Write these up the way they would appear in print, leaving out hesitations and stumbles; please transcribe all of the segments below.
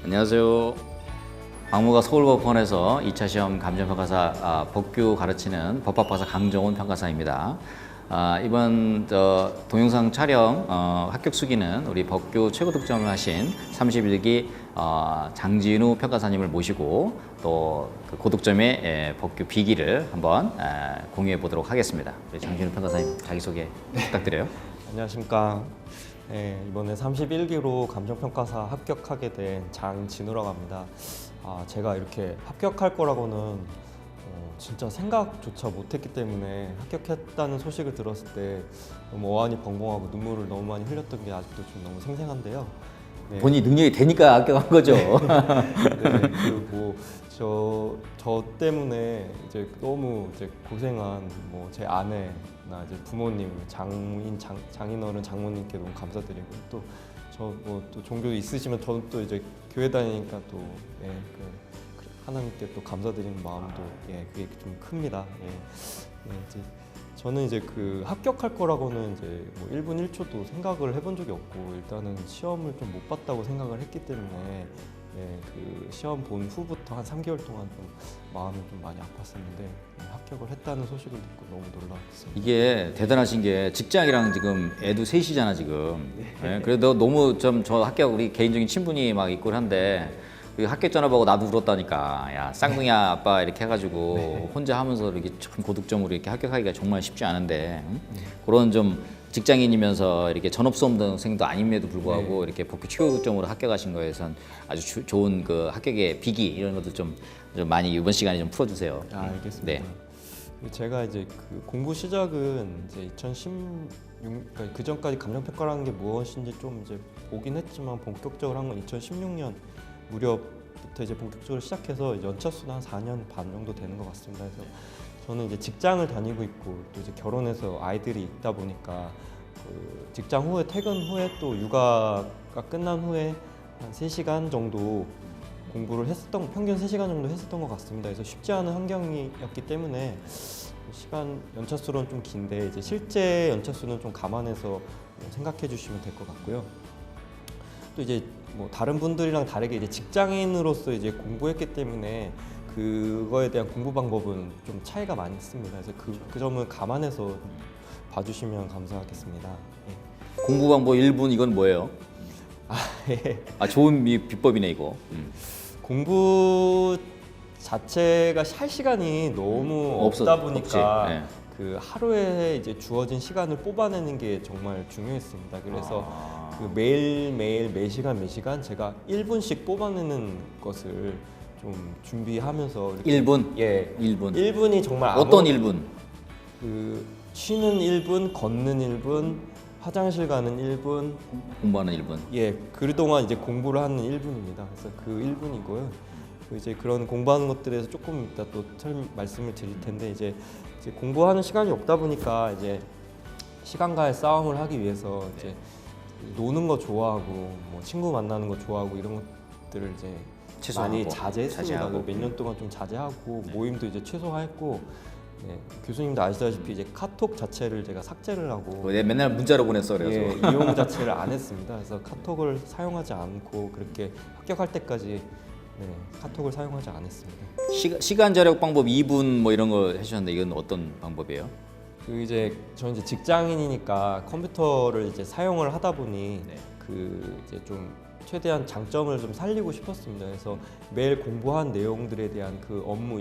안녕하세요. 박무가 서울법원에서 2차 시험 감정평가사 법규 가르치는 법학박사 강정훈 평가사입니다. 이번 동영상 촬영 합격 수기는 우리 법규 최고 득점을 하신 31기 장진우 평가사님을 모시고 또 그 고득점의 법규 비기를 한번 공유해 보도록 하겠습니다. 장진우 평가사님 자기소개 부탁드려요. 안녕하십니까. 네, 이번에 31기로 감정평가사 합격하게 된 장진우라고 합니다. 제가 이렇게 합격할 거라고는 진짜 생각조차 못했기 때문에 합격했다는 소식을 들었을 때 너무 어안이 벙벙하고 눈물을 너무 많이 흘렸던 게 아직도 좀 너무 생생한데요. 네. 본인이 능력이 되니까 합격한 거죠. 네, 그리고 저 때문에 이제 너무 이제 고생한 뭐 제 아내나 이제 부모님, 장인어른, 장모님께 너무 감사드리고 또 저 뭐 또 종교 있으시면 저는 또 이제 교회 다니니까 또 하나님께 또 감사드리는 마음도 그게 좀 큽니다. 이제 저는 이제 그 합격할 거라고는 이제 뭐 1분 1초도 생각을 해본 적이 없고 일단은 시험을 좀 못 봤다고 생각을 했기 때문에 그 시험 본 후부터 한 3개월 동안 좀 마음이 좀 많이 아팠었는데 합격을 했다는 소식을 듣고 너무 놀랐습니다. 이게 대단하신 게 직장이랑 지금 애도 셋이잖아 지금. 그래도 너무 좀 저 합격 우리 개인적인 친분이 막 있고 한데 합격 전화 보고 나도 울었다니까. 야 쌍둥이야 아빠 이렇게 해가지고 혼자 하면서 이렇게 참 고득점으로 이렇게 합격하기가 정말 쉽지 않은데 그런 좀 직장인이면서 이렇게 전업수험생도 아님에도 불구하고 이렇게 법규 최고득점으로 합격하신 거에선 아주 좋은 그 합격의 비기 이런 것도 좀 많이 이번 시간에 좀 풀어주세요. 알겠습니다. 네. 제가 이제 그 공부 시작은 이제 2016, 그러니까 그 전까지 감정평가라는 게 무엇인지 좀 이제 보긴 했지만 본격적으로 한 건 2016년 무렵부터 이제 본격적으로 시작해서 연차수는 한 4년 반 정도 되는 것 같습니다. 그래서 저는 이제 직장을 다니고 있고 또 이제 결혼해서 아이들이 있다 보니까 그 직장 후에 퇴근 후에 또 육아가 끝난 후에 한 3시간 정도 공부를 평균 3시간 정도 했었던 것 같습니다. 그래서 쉽지 않은 환경이었기 때문에 시간 연차수로는 좀 긴데 이제 실제 연차수는 좀 감안해서 생각해 주시면 될 것 같고요. 또 이제 뭐 다른 분들이랑 다르게 이제 직장인으로서 이제 공부했기 때문에 그거에 대한 공부 방법은 좀 차이가 많이 있습니다. 그래서 그 점을 감안해서 봐주시면 감사하겠습니다. 공부 방법 1분 이건 뭐예요? 예. 좋은 비법이네 이거. 공부 자체가 할 시간이 너무 없다 보니까 그 하루에 이제 주어진 시간을 뽑아내는 게 정말 중요했습니다. 그래서 그 매일매일 매시간 제가 1분씩 뽑아내는 것을 좀 준비하면서 1분? 예. 1분. 1분이 정말 어떤 1분? 그 쉬는 1분, 걷는 1분, 화장실 가는 1분, 공부하는 1분. 그동안 이제 공부를 하는 1분입니다. 그래서 그 1분이고요. 이제 그런 공부하는 것들에 대해서 조금 이따 또 말씀을 드릴 텐데 이제 공부하는 시간이 없다 보니까 이제 시간과의 싸움을 하기 위해서 이제 노는 거 좋아하고 뭐 친구 만나는 거 좋아하고 이런 것들을 이제 많이 자제했습니다. 몇 년 동안 좀 자제하고 모임도 이제 최소화했고 교수님도 아시다시피 이제 카톡 자체를 제가 삭제를 하고 맨날 문자로 보냈어 그래서 이용 자체를 안 했습니다. 그래서 카톡을 사용하지 않고 그렇게 합격할 때까지 카톡을 사용하지 않았습니다. 시간 절약 방법 2분 뭐 이런 거 해주셨는데 이건 어떤 방법이에요? 저는 이제 직장인이니까 컴퓨터를 이제 사용을 하다 보니 그 이제 좀 최대한 장점을 좀 살리고 싶었습니다. 그래서 매일 공부한 내용들에 대한 그 공부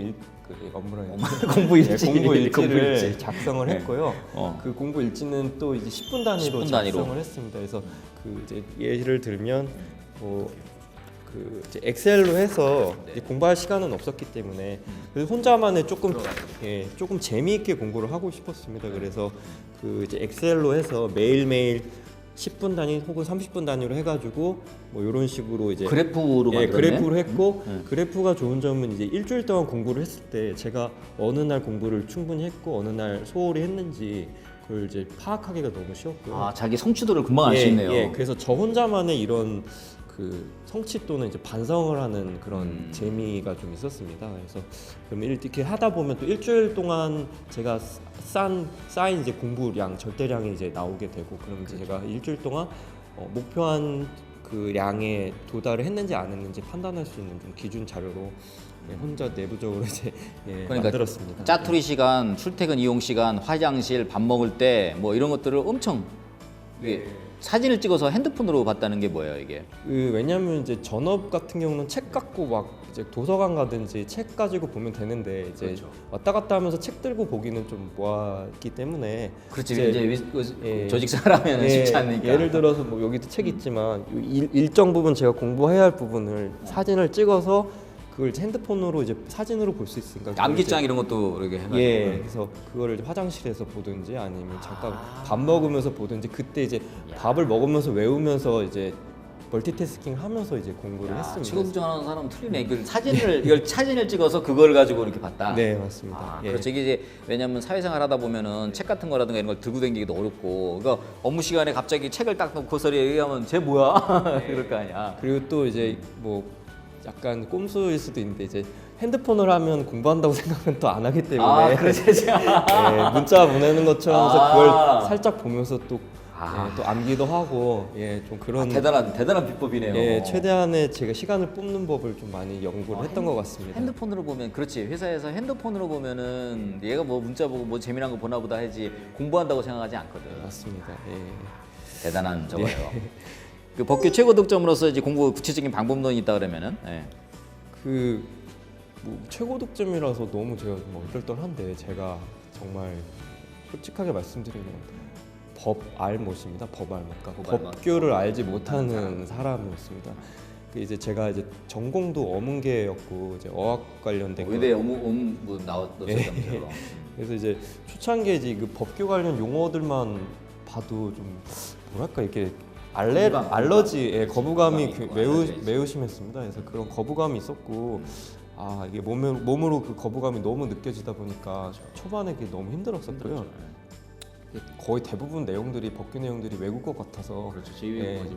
일지를 작성을 했고요. 그 공부 일지는 또 이제 10분 단위로 작성을 했습니다. 그래서 그 이제 예를 들면 그 이제 엑셀로 해서 이제 공부할 시간은 없었기 때문에 그래서 혼자만의 조금 재미있게 공부를 하고 싶었습니다. 그래서 그 이제 엑셀로 해서 매일매일 10분 단위 혹은 30분 단위로 해가지고 뭐 이런 식으로 이제 그래프로 그래프로 했고 그래프가 좋은 점은 이제 일주일 동안 공부를 했을 때 제가 어느 날 공부를 충분히 했고 어느 날 소홀히 했는지 그걸 이제 파악하기가 너무 쉬웠고요. 자기 성취도를 금방 알 수 있네요. 그래서 저 혼자만의 이런 그 성취 또는 이제 반성을 하는 그런 재미가 좀 있었습니다. 그래서 그럼 이렇게 하다 보면 또 일주일 동안 제가 쌓인 이제 공부량 절대량이 이제 나오게 되고 그럼 이제 제가 일주일 동안 목표한 그 그 량에 도달을 했는지 안 했는지 판단할 수 있는 좀 기준 자료로 혼자 내부적으로 이제 그러니까 만들었습니다. 짜투리 시간, 출퇴근 이용 시간, 화장실, 밥 먹을 때 뭐 이런 것들을 엄청 이게 사진을 찍어서 핸드폰으로 봤다는 게 뭐예요 이게? 왜냐하면 이제 전업 같은 경우는 책 갖고 막 이제 도서관 가든지 책 가지고 보면 되는데 이제 그렇죠. 왔다 갔다 하면서 책 들고 보기는 좀 뭐하기 때문에 그렇지 이제 이제 조직 생활하면 쉽지 않으니까. 예를 들어서 뭐 여기도 책 있지만 요 일정 부분 제가 공부해야 할 부분을 사진을 찍어서 그걸 이제 핸드폰으로 이제 사진으로 볼 수 있으니까 그걸 암기장 이제 이런 것도 이렇게 해가지고. 그래서 그거를 이제 화장실에서 보든지 아니면 잠깐 밥 먹으면서 보든지 그때 이제 밥을 먹으면서 외우면서 이제 멀티태스킹 하면서 이제 공부를 했습니다. 최고 부정하는 사람은 틀리네. 이걸 이걸 사진을 찍어서 그걸 가지고 이렇게 봤다. 네, 맞습니다. 예. 그렇죠. 이게 이제 왜냐하면 사회생활 하다 보면은 책 같은 거라든가 이런 걸 들고 다니기도 어렵고, 그러니까 업무 시간에 갑자기 책을 딱 놓고 소리 얘기하면 쟤 뭐야? 이럴 거 아니야. 그리고 또 이제 뭐 약간 꼼수일 수도 있는데 이제 핸드폰을 하면 공부한다고 생각은 또 안 하기 때문에 그렇지. 문자 보내는 것처럼 해서 아. 그걸 살짝 보면서 또 아. 또 암기도 하고 좀 그런 대단한 비법이네요. 최대한의 제가 시간을 뽑는 법을 좀 많이 연구를 했던 것 같습니다. 핸드폰으로 보면 그렇지. 회사에서 핸드폰으로 보면은 얘가 뭐 문자 보고 뭐 재미난 거 보나 보다 하지 공부한다고 생각하지 않거든. 맞습니다. 대단한 저거예요. 그 법규 최고 득점으로서 이제 공부 구체적인 방법론이 있다 그러면은 뭐 최고 득점이라서 너무 제가 좀 얼떨떨한데 제가 정말 솔직하게 말씀드리면 법알못입니다. 법알못. 그러니까 법규를 알지 못하는 사람이었습니다. 이제 제가 이제 전공도 어문계였고 이제 어학 관련된 의대 뭐 나왔었다면서요. 그래서 이제 초창기에 이제 그 법규 관련 용어들만 봐도 좀 뭐랄까 이렇게 알러지, 거부감이 매우 심했습니다. 그래서 그런 거부감이 있었고, 이게 몸으로 그 거부감이 너무 느껴지다 보니까 초반에 그게 너무 힘들었었고요. 거의 대부분 내용들이 법규 내용들이 외국어 같아서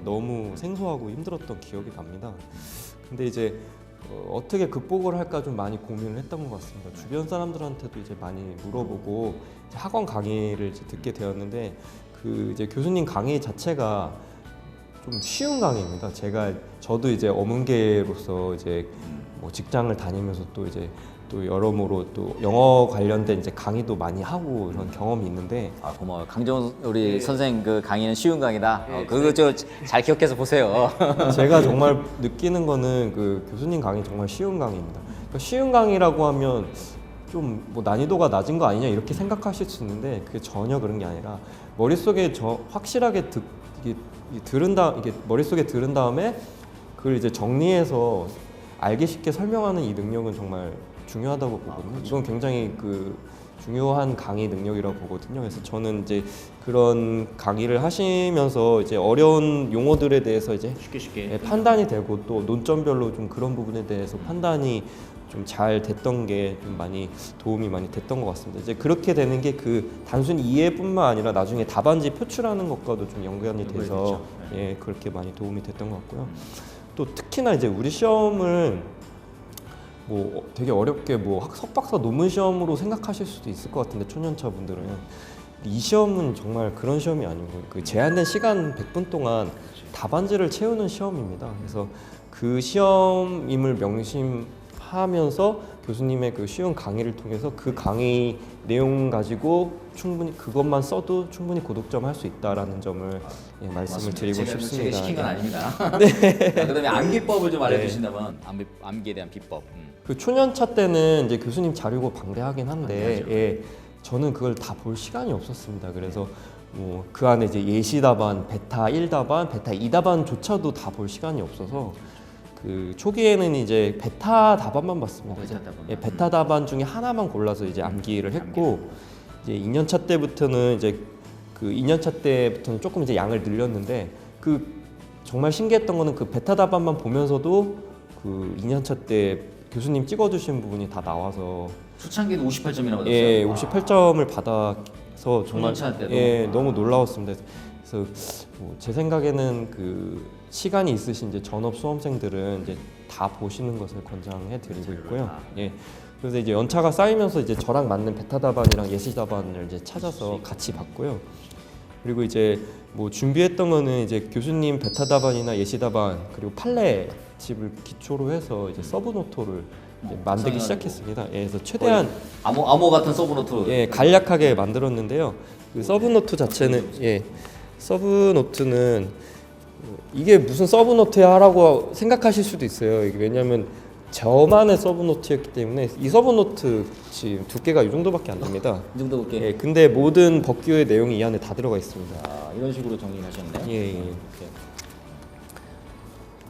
너무 생소하고 힘들었던 기억이 납니다. 근데 이제 어떻게 극복을 할까 좀 많이 고민을 했던 것 같습니다. 주변 사람들한테도 이제 많이 물어보고 이제 학원 강의를 이제 듣게 되었는데 그 이제 교수님 강의 자체가 좀 쉬운 강의입니다. 저도 이제 어문계로서 이제 뭐 직장을 다니면서 또 여러모로 또 영어 관련된 이제 강의도 많이 하고 이런 경험이 있는데 고마워요. 강정훈 우리 선생 그 강의는 쉬운 강의다. 그거 잘 기억해서 보세요. 제가 정말 느끼는 거는 그 교수님 강의 정말 쉬운 강의입니다. 그러니까 쉬운 강의라고 하면 좀 뭐 난이도가 낮은 거 아니냐 이렇게 생각하실 수 있는데 그게 전혀 그런 게 아니라 머릿속에 확실하게 이게 머릿속에 들은 다음에 그걸 이제 정리해서 알기 쉽게 설명하는 이 능력은 정말 중요하다고 보거든요. 이건 굉장히 중요한 강의 능력이라고 보거든요. 그래서 저는 이제 그런 강의를 하시면서 이제 어려운 용어들에 대해서 이제 쉽게 판단이 되고 또 논점별로 좀 그런 부분에 대해서 판단이 좀 잘 됐던 게 좀 많이 도움이 많이 됐던 것 같습니다. 이제 그렇게 되는 게 단순히 이해뿐만 아니라 나중에 답안지 표출하는 것과도 좀 연관이 돼서 그렇게 많이 도움이 됐던 것 같고요. 또 특히나 이제 우리 시험을 뭐 되게 어렵게 뭐 석박사 논문 시험으로 생각하실 수도 있을 것 같은데 초년차 분들은 이 시험은 정말 그런 시험이 아니고 제한된 시간 100분 동안 답안지를 채우는 시험입니다. 그래서 그 시험임을 명심하면서 교수님의 그 쉬운 강의를 통해서 그 강의 내용 가지고 충분히 그것만 써도 충분히 고득점 할 수 있다라는 점을 말씀을 드리고 싶습니다. 시킨 건 아닙니다. 그다음에 암기법을 좀 알려주신다면 암기에 대한 비법. 그 초년차 때는 이제 교수님 자료고 방대하긴 한데 저는 그걸 다 볼 시간이 없었습니다. 그래서 뭐 그 안에 이제 예시 답안, 베타 1답안, 베타 2답안조차도 다 볼 시간이 없어서 그 초기에는 이제 베타 답안만 봤습니다. 베타 답안 중에 하나만 골라서 이제 암기를 했고 이제 2년차 때부터는 이제 그 2년차 때부터는 조금 이제 양을 늘렸는데 정말 신기했던 거는 그 베타 답안만 보면서도 그 2년차 때 교수님 찍어주신 부분이 다 나와서 초창기도 58점이나 받았어요. 58점을 받아서 정말 너무 놀라웠습니다. 그래서 제 생각에는 그 시간이 있으신 이제 전업 수험생들은 이제 다 보시는 것을 권장해드리고 있고요. 그래서 이제 연차가 쌓이면서 이제 저랑 맞는 베타 답안이랑 예시 답안을 이제 찾아서 같이 봤고요. 그리고 이제 뭐 준비했던 거는 이제 교수님 베타 답안이나 예시 답안 그리고 판례 집을 기초로 해서 이제 서브노트를 이제 만들기 시작했습니다. 예, 그래서 최대한 암호 같은 서브노트. 예, 간략하게 만들었는데요. 그 서브노트 자체는 서브노트는 이게 무슨 서브노트야 하라고 생각하실 수도 있어요. 이게 왜냐하면 저만의 서브노트였기 때문에 이 서브노트 지금 두께가 이 정도밖에 안 됩니다. 이 정도 볼게. 예, 근데 모든 법규의 내용이 이 안에 다 들어가 있습니다. 아, 이런 식으로 정리하셨네. 예.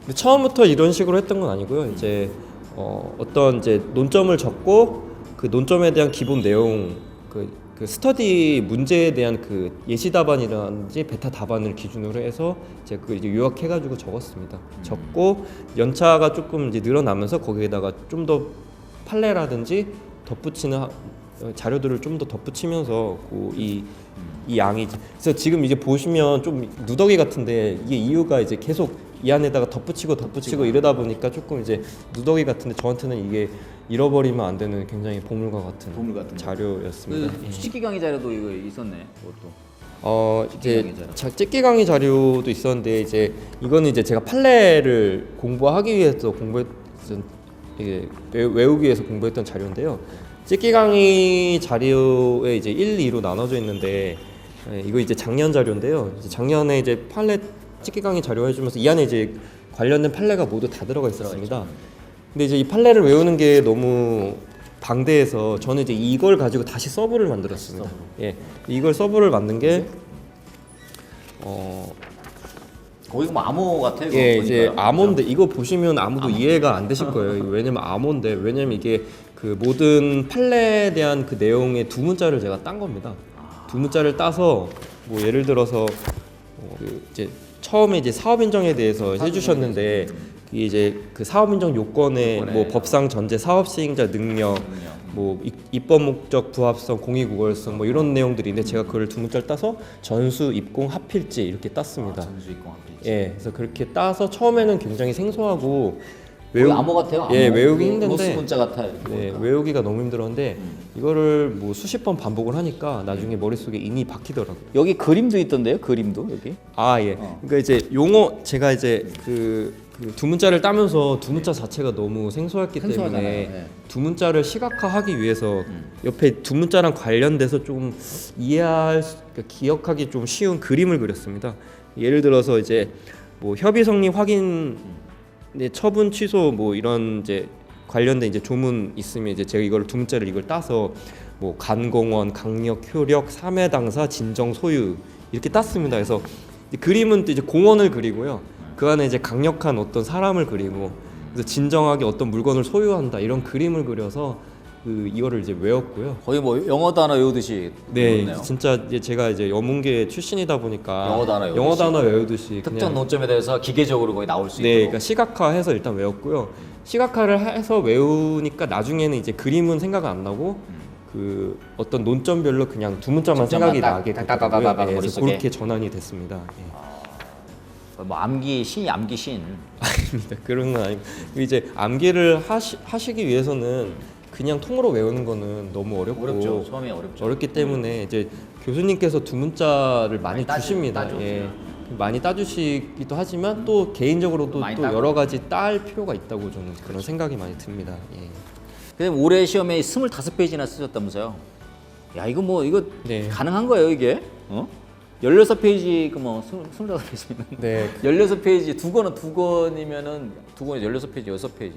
근데 처음부터 이런 식으로 했던 건 아니고요. 이제 어떤 이제 논점을 적고 그 논점에 대한 기본 내용, 그 스터디 문제에 대한 그 예시 답안이라든지 베타 답안을 기준으로 해서 이제 그 이제 요약해가지고 적었습니다. 적고 연차가 조금 이제 늘어나면서 거기에다가 좀 더 판례라든지 덧붙이는 자료들을 좀 더 덧붙이면서 이 양이 그래서 지금 이제 보시면 좀 누더기 같은데 이게 이유가 이제 계속 이 안에다가 덧붙이고 이러다 보니까 조금 이제 누더기 같은데 저한테는 이게 잃어버리면 안 되는 굉장히 보물 같은 자료였습니다. 그 찍기 강의 자료도 이거 있었네. 그것도. 이제 찍기 강의 자료도 있었는데 이제 이거는 이제 제가 판례를 공부하기 위해서 이게 외우기 위해서 공부했던 자료인데요. 찍기 강의 자료에 이제 1, 2로 나눠져 있는데 이거 이제 작년 자료인데요. 이제 작년에 이제 판례 찍기 강의 자료 해주면서 이 안에 이제 관련된 판례가 모두 다 들어가 있었습니다. 근데 이제 이 판례를 외우는 게 너무 방대해서 저는 이제 이걸 가지고 다시 서브를 만들었습니다. 예, 이걸 서브를 만든 게 거기 뭐 암호 같아요. 예, 이제 암호인데 이거 보시면 아무도 이해가 안 되실 거예요. 왜냐면 암호인데 왜냐면 이게 그 모든 판례에 대한 그 내용의 두 문자를 제가 딴 겁니다. 두 문자를 따서 뭐 예를 들어서 그 이제 처음에 이제 사업 인정에 대해서 해주셨는데 이제 그 사업 인정 요건에 뭐 법상 전제 사업 시행자 능력, 뭐 입법 목적 부합성, 공익우월성 뭐 이런 내용들인데 제가 그걸 두 문자를 따서 전수, 입공, 합필지 이렇게 땄습니다. 전수, 입공, 합필지. 예, 그래서 그렇게 따서 처음에는 굉장히 생소하고 암호 같아요. 암호. 예, 외우기 힘든데 로스 문자 같아요. 네, 외우기가 너무 힘들었는데 이거를 뭐 수십 번 반복을 하니까 나중에 머릿속에 인이 박히더라고요. 여기 그림도 있던데요? 그림도 여기? 아 예. 그러니까 이제 용어 제가 이제 그 두 문자를 따면서 두 문자 자체가 너무 생소했기 때문에 네. 두 문자를 시각화하기 위해서 옆에 두 문자랑 관련돼서 좀 그러니까 기억하기 좀 쉬운 그림을 그렸습니다. 예를 들어서 이제 뭐 협의 성립 확인 처분 취소 뭐 이런 이제 관련된 이제 조문 있으면 이제 제가 이걸 두 문자를 이걸 따서 뭐 간공원, 강력, 효력, 삼회 당사, 진정, 소유 이렇게 땄습니다. 그래서 그림은 또 이제 공원을 그리고요. 그 안에 이제 강력한 어떤 사람을 그리고 그래서 진정하게 어떤 물건을 소유한다 이런 그림을 그려서 이거를 이제 외웠고요. 거의 뭐 영어 단어 외우듯이. 네, 외웠네요. 진짜 이제 제가 이제 영문계 출신이다 보니까 영어 단어 외우듯이 특정 그냥 논점에 대해서 기계적으로 거의 나올 수 네, 있도록. 그러니까 시각화해서 일단 외웠고요. 시각화를 해서 외우니까 나중에는 이제 그림은 생각 안 나고 그 어떤 논점별로 그냥 두 문자만 생각이 나게 되더라고요. 네, 그래서 머릿속에. 그렇게 전환이 됐습니다. 예. 뭐 암기 신. 아닙니다. 그런 건 아니고 이제 암기를 하시기 위해서는 그냥 통으로 외우는 거는 너무 어렵고 어렵죠. 처음에 어렵죠. 어렵기 때문에 이제 교수님께서 두 문자를 많이 주십니다. 예. 많이 따주시기도 하지만 또 개인적으로도 많이 또 따고. 여러 가지 딸 필요가 있다고 저는 그런 생각이 많이 듭니다. 예. 근데 올해 시험에 25페이지나 쓰셨다면서요? 야, 이거 네. 가능한 거예요, 이게? 16페이지 그뭐 25페이지면 네. 16페이지 두 권이면은 두 권에 16페이지 6페이지.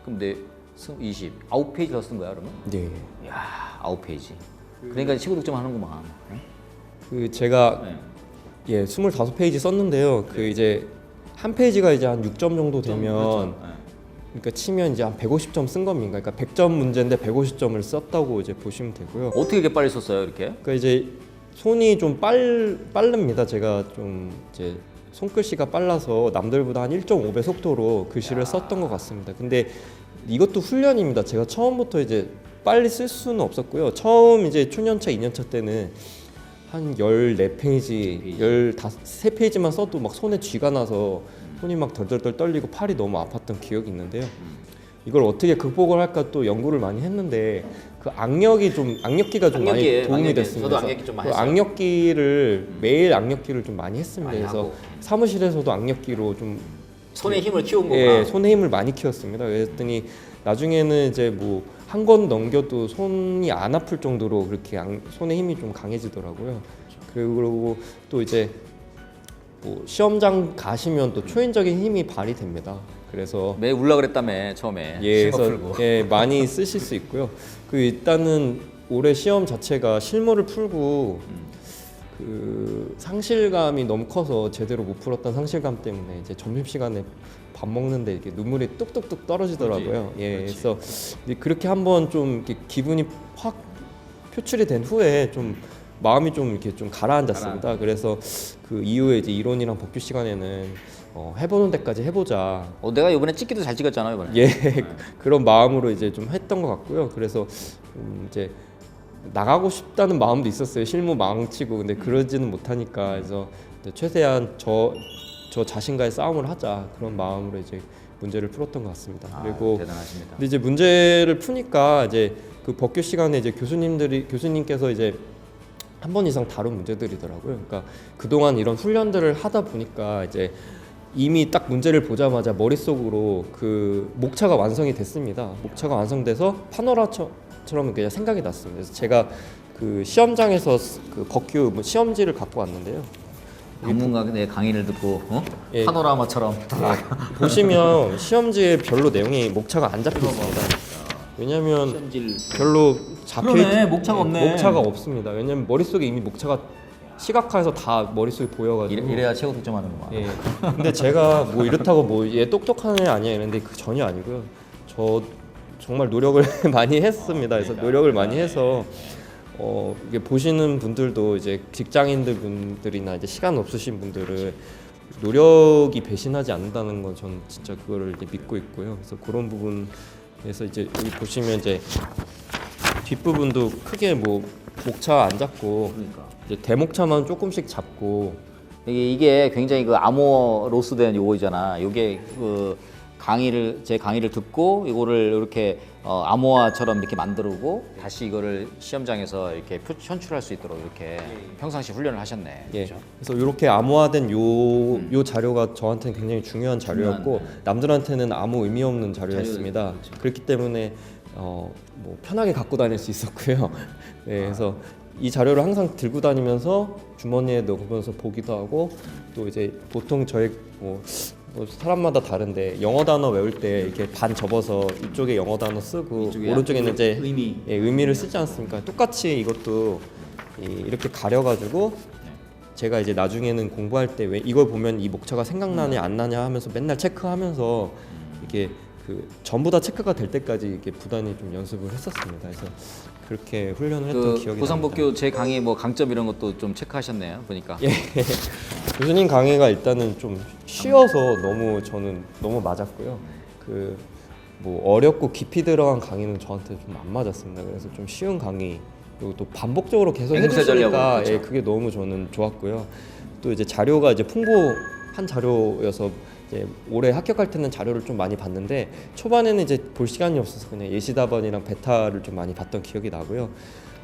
그럼 내 9페이지 더 쓴 거야, 그러면? 네. 야, 9페이지. 그러니까 19득점 하는구만. 그 제가 네. 예, 25페이지 썼는데요. 그 이제 한 페이지가 이제 한 6점 정도 되면 그러니까 치면 이제 한 150점 쓴 겁니다. 그러니까 100점 문제인데 150점을 썼다고 이제 보시면 되고요. 어떻게 이렇게 빨리 썼어요, 이렇게? 그러니까 이제 손이 좀 빠릅니다. 제가 좀 이제 손글씨가 빨라서 남들보다 한 1.5배 속도로 글씨를 썼던 것 같습니다. 근데 이것도 훈련입니다. 제가 처음부터 이제 빨리 쓸 수는 없었고요. 처음 이제 초년차, 2년차 때는 한 14페이지, 13페이지만 써도 막 손에 쥐가 나서 손이 막 덜덜덜 떨리고 팔이 너무 아팠던 기억이 있는데요. 이걸 어떻게 극복을 할까 또 연구를 많이 했는데 그 악력기가 좀 많이 악력기예요, 도움이 악력기. 됐습니다. 저도 그래서 악력기 좀 많이 그 했어요. 악력기를 매일 악력기를 좀 많이 했습니다. 많이 그래서 하고. 사무실에서도 악력기로 좀 손에 힘을 키운 거구나. 예, 손의 힘을 많이 키웠습니다. 그랬더니 나중에는 이제 뭐 한 권 넘겨도 손이 안 아플 정도로 그렇게 손의 힘이 좀 강해지더라고요. 그리고 또 이제 뭐 시험장 가시면 또 초인적인 힘이 발휘됩니다. 그래서 매 울라 그랬다며 처음에. 예, 실버 그래서 풀고. 예, 많이 쓰실 수 있고요. 그 일단은 올해 시험 자체가 실무를 풀고 그 상실감이 너무 커서 제대로 못 풀었던 상실감 때문에 이제 점심 시간에 밥 먹는데 이렇게 눈물이 뚝뚝뚝 떨어지더라고요. 예, 그렇지. 그래서 이제 그렇게 한번 좀 이렇게 기분이 확 표출이 된 후에 좀 마음이 좀 이렇게 좀 가라앉았습니다. 그래서 그 이후에 이제 이론이랑 복귀 시간에는 해보는 데까지 해보자. 내가 이번에 찍기도 잘 찍었잖아요 이번에. 예, 그런 마음으로 이제 좀 했던 것 같고요. 그래서 이제 나가고 싶다는 마음도 있었어요. 실무 망치고 근데 그러지는 못하니까 그래서 이제 최대한 저 자신과의 싸움을 하자 그런 마음으로 이제 문제를 풀었던 것 같습니다. 그리고 대단하십니다. 근데 이제 문제를 푸니까 이제 그 법규 시간에 이제 교수님께서 이제 한 번 이상 다룬 문제들이더라고요. 그러니까 그동안 이런 훈련들을 하다 보니까 이제 이미 딱 문제를 보자마자 머릿속으로 그 목차가 완성이 됐습니다. 목차가 완성돼서 파노라처럼 그냥 생각이 났습니다. 그래서 제가 그 시험장에서 그 법규 시험지를 갖고 왔는데요. 방문가의 강의를 듣고 예. 파노라마처럼 보시면 시험지에 별로 내용이 목차가 안 잡혀 있습니다. 왜냐하면 시험지를 별로 잡혀 그러네, 목차가 없네. 목차가 없습니다. 왜냐하면 머릿속에 이미 목차가 시각화해서 다 머릿속에 보여가지고. 이래야 최고 득점하는구만. 예. 근데 제가 뭐 이렇다고 뭐 얘 똑똑한 애 아니야 이랬는데 그 전혀 아니고요. 저 정말 노력을 많이 했습니다. 그래서 노력을 많이 해서 이게 보시는 분들도 이제 직장인들 분들이나 이제 시간 없으신 분들은 노력이 배신하지 않는다는 건 전 진짜 그거를 이제 믿고 있고요. 그래서 그런 부분에서 이제 여기 보시면 이제 뒷부분도 크게 뭐 목차 안 잡고 그러니까. 이제 대목차만 조금씩 잡고 이게 굉장히 그 암호로스 된 요거잖아. 요게 그 제 강의를 듣고 이거를 이렇게 암호화처럼 이렇게 만들고 다시 이거를 시험장에서 이렇게 현출할 수 있도록 이렇게 평상시 훈련을 하셨네. 예. 그렇죠? 그래서 이렇게 암호화된 요 자료가 저한테는 굉장히 중요한 자료였고 남들한테는 아무 의미 없는 자료였습니다. 그렇죠. 그렇기 때문에 뭐 편하게 갖고 다닐 수 있었고요. 네, 그래서 이 자료를 항상 들고 다니면서 주머니에 넣으면서 보기도 하고 또 이제 보통 저희 뭐 사람마다 다른데 영어 단어 외울 때 이렇게 반 접어서 이쪽에 영어 단어 쓰고 오른쪽에는 이제 의미를 쓰지 않습니까? 똑같이 이것도 이렇게 가려가지고 제가 이제 나중에는 공부할 때 왜 이걸 보면 이 목차가 생각나냐 안 나냐 하면서 맨날 체크하면서 이게 그 전부 다 체크가 될 때까지 이렇게 부단히 좀 연습을 했었습니다. 그래서 그렇게 훈련을 했던 기억이 보상복교 납니다. 제 강의 뭐 강점 이런 것도 좀 체크하셨네요. 보니까. 예. 교수님 강의가 일단은 좀 쉬워서 저는 너무 맞았고요. 그 뭐 어렵고 깊이 들어간 강의는 저한테 좀 안 맞았습니다. 그래서 좀 쉬운 강의 그리고 또 반복적으로 계속 앵무새 전략으로, 해주시니까 그렇죠. 예, 그게 너무 저는 좋았고요. 또 이제 자료가 이제 풍부한 자료여서 이제 올해 합격할 때는 자료를 좀 많이 봤는데 초반에는 이제 볼 시간이 없어서 그냥 예시답안이랑 베타를 좀 많이 봤던 기억이 나고요.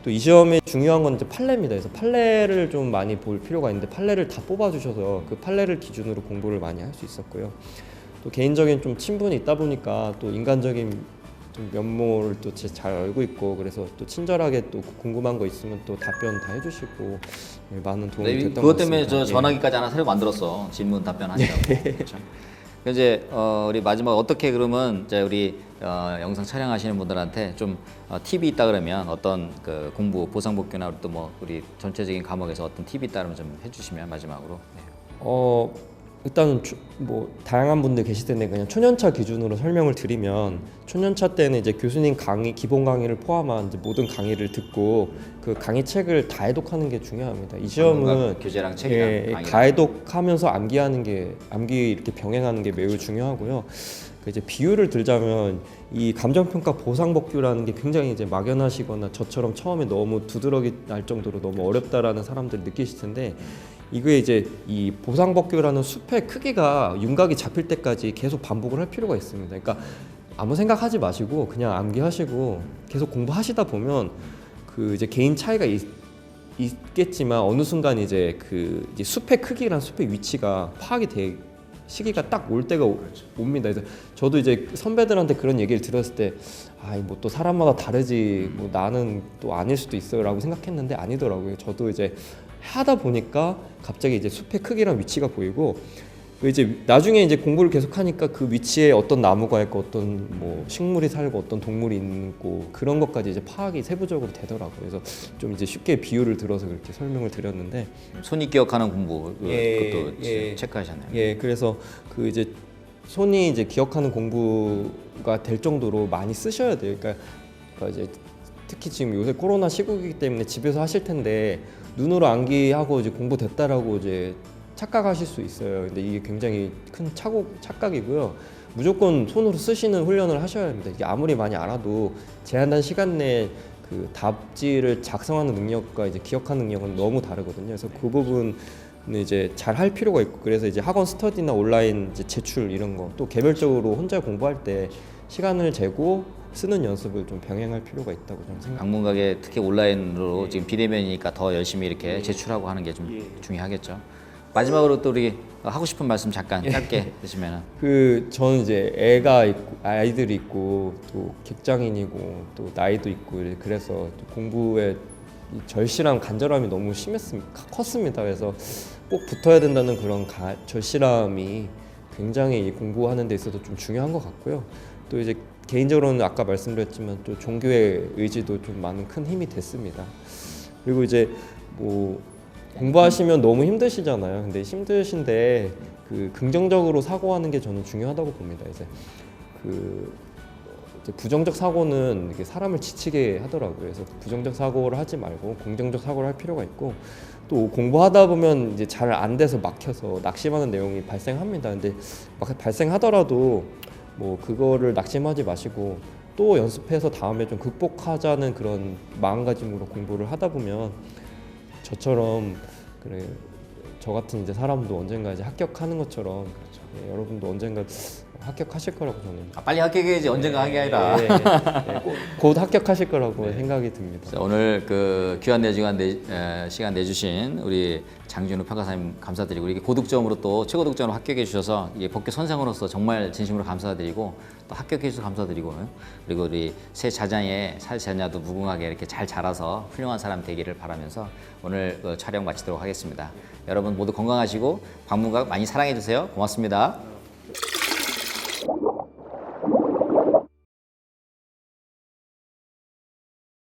또 이 시험에 중요한 건 이제 판례입니다. 그래서 판례를 좀 많이 볼 필요가 있는데 판례를 다 뽑아주셔서 그 판례를 기준으로 공부를 많이 할 수 있었고요. 또 개인적인 좀 친분이 있다 보니까 또 인간적인 좀 면모를 또 잘 알고 있고 그래서 또 친절하게 또 궁금한 거 있으면 또 답변 다 해주시고 예, 많은 도움이 됐던 것 같습니다. 그것 때문에 저 예. 전화기까지 하나 새로 만들었어. 질문 답변하시라고. 그렇죠? 이제 우리 마지막 어떻게 그러면 이제 우리 영상 촬영하시는 분들한테 좀 팁이 있다 그러면 어떤 그 공부 보상복교나 또 뭐 우리 전체적인 과목에서 어떤 팁이 있다 그러면 좀 해주시면 마지막으로. 네. 일단은 뭐 다양한 분들 계실 텐데 그냥 초년차 기준으로 설명을 드리면 초년차 때는 이제 교수님 강의 기본 강의를 포함한 이제 모든 강의를 듣고 그 강의 책을 다 해독하는 게 중요합니다. 이 시험은 교재랑 책이랑 예, 강의랑. 다 해독하면서 암기 이렇게 병행하는 게 매우 중요하고요. 그 이제 비유를 들자면 이 감정평가 보상복규라는 게 굉장히 이제 막연하시거나 저처럼 처음에 너무 두드러기 날 정도로 너무 어렵다라는 사람들 느끼실 텐데 이게 이제 이 보상복규라는 숲의 크기가 윤곽이 잡힐 때까지 계속 반복을 할 필요가 있습니다. 그러니까 아무 생각하지 마시고 그냥 암기하시고 계속 공부하시다 보면 그 이제 개인 차이가 있겠지만 어느 순간 이제 그 이제 숲의 크기랑 숲의 위치가 파악이 돼 시기가 딱 올 때가 옵니다. 그래서 저도 이제 선배들한테 그런 얘기를 들었을 때 뭐 또 사람마다 다르지 뭐 나는 또 아닐 수도 있어요라고 생각했는데 아니더라고요. 저도 이제 하다 보니까 갑자기 이제 숲의 크기랑 위치가 보이고 이제 나중에 이제 공부를 계속하니까 그 위치에 어떤 나무가 있고 어떤 뭐 식물이 살고 어떤 동물이 있고 그런 것까지 이제 파악이 세부적으로 되더라고요. 그래서 좀 이제 쉽게 비유를 들어서 그렇게 설명을 드렸는데 손이 기억하는 공부 그것도 예. 체크하셨네요. 예, 그래서 그 이제 손이 이제 기억하는 공부가 될 정도로 많이 쓰셔야 돼요. 그러니까 이제 특히 지금 요새 코로나 시국이기 때문에 집에서 하실 텐데 눈으로 암기하고 이제 공부 됐다라고 이제 착각하실 수 있어요. 근데 이게 굉장히 큰 착각이고요. 무조건 손으로 쓰시는 훈련을 하셔야 합니다. 이게 아무리 많이 알아도 제한된 시간 내에 그 답지를 작성하는 능력과 이제 기억하는 능력은 너무 다르거든요. 그래서 그 부분은 이제 잘 할 필요가 있고 그래서 이제 학원 스터디나 온라인 이제 제출 이런 거 또 개별적으로 혼자 공부할 때 시간을 재고 쓰는 연습을 좀 병행할 필요가 있다고 저는 생각합니다. 방문가게 특히 온라인으로 지금 비대면이니까 더 열심히 이렇게 제출하고 하는 게 좀 중요하겠죠. 마지막으로 또 우리 하고 싶은 말씀 잠깐 짧게 해주시면은. 저는 이제 애가 있고 아이들이 있고 또 직장인이고 또 나이도 있고 그래서 공부에 이 절실함 간절함이 너무 컸습니다. 그래서 꼭 붙어야 된다는 그런 절실함이 굉장히 이 공부하는 데 있어서 좀 중요한 것 같고요. 또 이제 개인적으로는 아까 말씀드렸지만 또 종교의 의지도 좀 많은 큰 힘이 됐습니다. 그리고 이제 뭐 공부하시면 너무 힘드시잖아요. 근데 힘드신데 그 긍정적으로 사고하는 게 저는 중요하다고 봅니다. 이제 부정적 사고는 이게 사람을 지치게 하더라고요. 그래서 부정적 사고를 하지 말고 긍정적 사고를 할 필요가 있고 또 공부하다 보면 이제 잘 안 돼서 막혀서 낙심하는 내용이 발생합니다. 근데 막 발생하더라도 뭐 그거를 낙심하지 마시고 또 연습해서 다음에 좀 극복하자는 그런 마음가짐으로 공부를 하다 보면 저처럼 그래 저 같은 이제 사람도 언젠가 이제 합격하는 것처럼 여러분도 언젠가 합격하실 거라고 저는 빨리 합격해야지 언젠가 하게 아니라. 곧 합격하실 거라고 생각이 듭니다. 자, 오늘 그 귀한 시간 내주신 우리 장진우 평가사님 감사드리고 이게 고득점으로 또 최고득점으로 합격해 주셔서 이게 법계 선생으로서 정말 진심으로 감사드리고 또 합격해 주셔서 감사드리고 그리고 우리 새 자녀도 무궁하게 이렇게 잘 자라서 훌륭한 사람 되기를 바라면서 오늘 그 촬영 마치도록 하겠습니다. 여러분 모두 건강하시고 방문각 많이 사랑해 주세요. 고맙습니다.